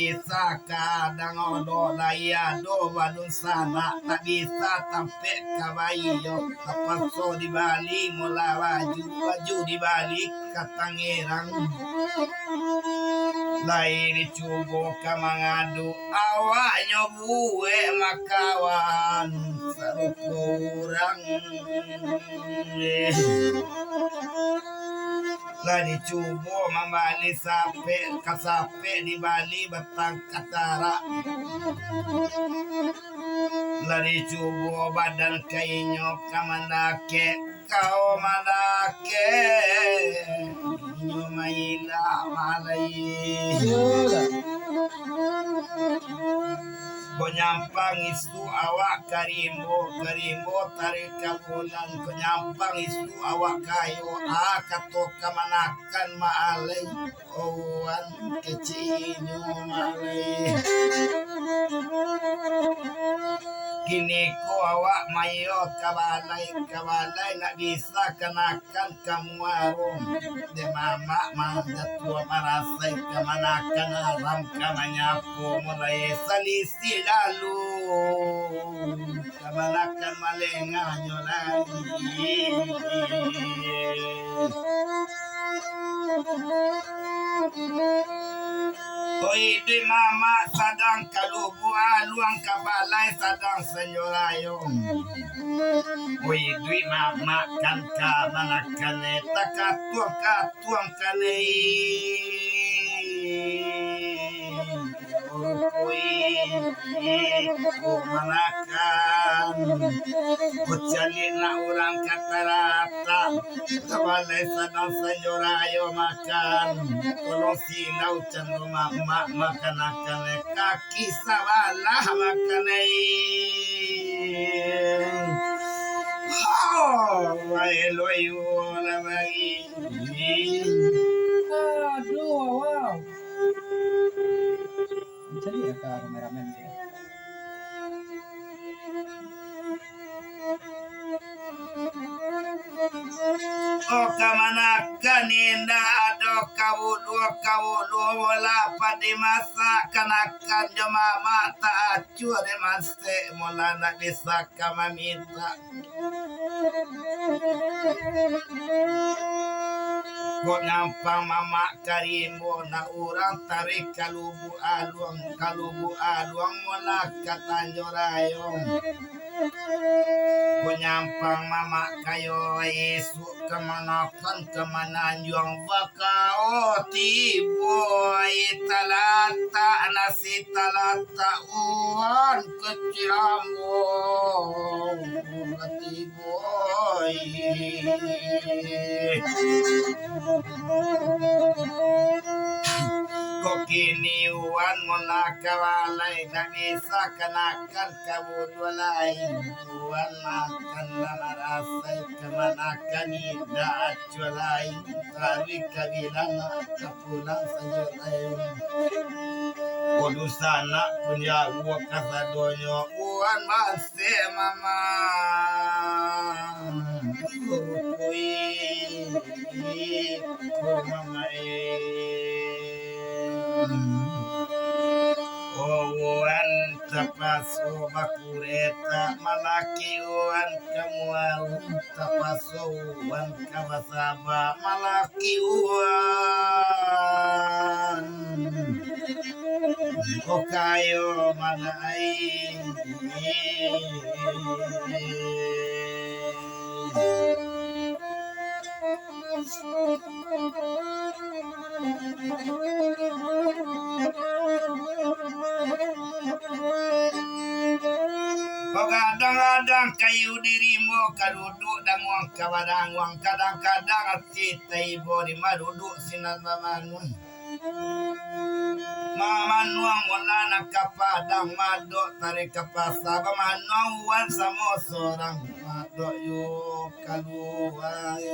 bisa kadang odo laya do badun sana tak bisa tampe kabayo tapaso di Bali mula baju di balik katangerang lai dicubo ka mangadu awak nyobuwe makawan sarupo urang lah dicubo membali sape kasape di Bali batang katara lah dicubo badan kainyo kamandake kau mandake inyo maila malai Konyampang isu awak karimbo tarik kabulan konyampang isu awak kayo kato kamanakan maalay owan kecinyo maalay kini ko awak mayo kabalay na bisa kanakan kamuarong de mama mandatua marasay kamanakan alam kamanyapo mulai salisi lalu kamanakan malenganyo lagi Oi di mama sadang kalubu aluang kabalay sadang senyorayong Oi di mama kan kamanakan katuang kanei manakan kucali na orang kata-rata kabalay sadang senyorayo makan tolong silau cendu mak makan kaki sawalah makan eloyo lagi Aduh, wow. Jadi ya ke kameramen dia. kamanakan indah ado kawulu wala padi masa kanakan jomama tak acur maste mula nak bisa kamamita Kok nampang mama karimbo na urang tarik kalubu aluang mula katanjorayong Kunyampang mama kayo isu kemanakan kemananjong bakao tiboy talata nasi talata uan kecilambo tiboy kok kini uan mula kawalay na bisa kanakan kabudulay uan makan na marasay kamanakan ida aculay tarik kabilang kapulang sa jurayon kudu sana punya uwa kasadonyo uan mase mama mama Owan tapaso bakureta malaki owan kamual tapaso owan kabasaba malaki owan okayo manai Kadang-kadang kayu dirimu kaduduk dan uang kawadang uang kadang-kadang kita ibu di maduduk sinan mamanun mamanuang mula nak kapadang madok tarik kapasa pamanuan sama seorang madok yuk kaluai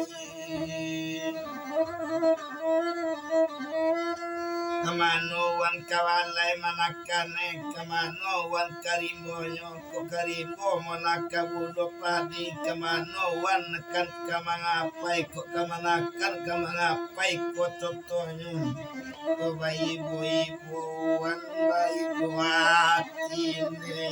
Kamanuan kawalay manakane kamanuan karimboyo ko karimbo manakabulo padi kamanuan kan kamangapay ko kamanakan kamangapay ko totonyo ko bayi-ibu wan bayi buatine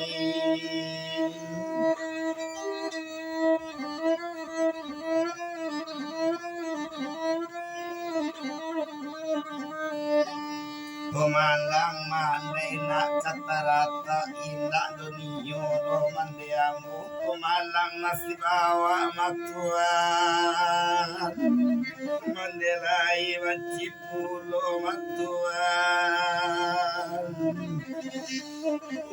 Kumalang manay na katarata ina doniyo romandiamu kumalang nasibawa matuan mandelay mancipulo matuan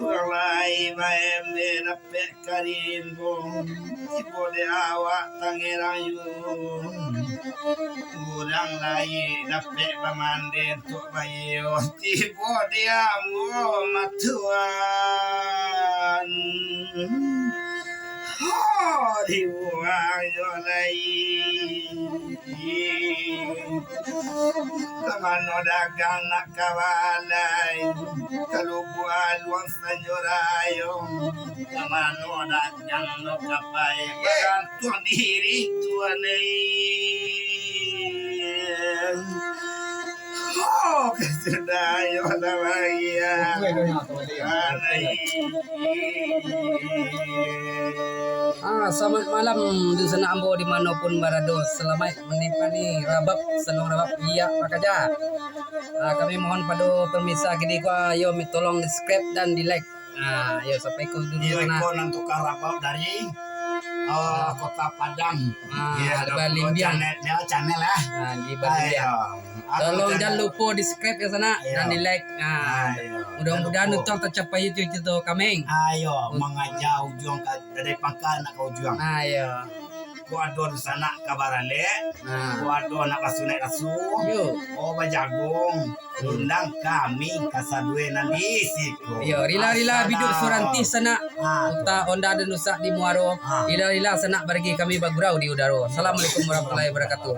walay maembe na pekarimbo ibo de awa tangerayon Urang lain dapat pamanden tuk bayo tibo dia mu matuan oh dibuang yo lain kamano dagang nak kawalay kalubuan luang sanjorayo kamano dagang no kapay bagantung diri tuanay Oh, kesedayo na bagian. Selamat malam di sana ambo dimanapun berada. Selamat menikmati rabab selong rabab iya pakaja. Kami mohon pada pemirsa kini ayo tolong di subscribe dan di like. Ayo sampai ke dulu Iya, sana. ikon untuk rabab dari Kota Padang. Ada Balimbiang. Channel lah. Di Balimbiang. Tolong jangan lupa di subscribe ya sana dan di like. Mudah-mudahan untuk tercapai itu kami. Ayo, mengajau ujung dari pangkal nak ke ujung. Ayo. Kuado di sana kabarale. Kuado nak kasunai kasu. Yo. Oh bajagung. Undang kami kasadue nanti situ. Yo, rila-rila bidu suranti sana. Kota Onda dan Nusa di Muaro. Rila-rila sana bagi kami bagurau di udara. Assalamualaikum warahmatullahi wabarakatuh.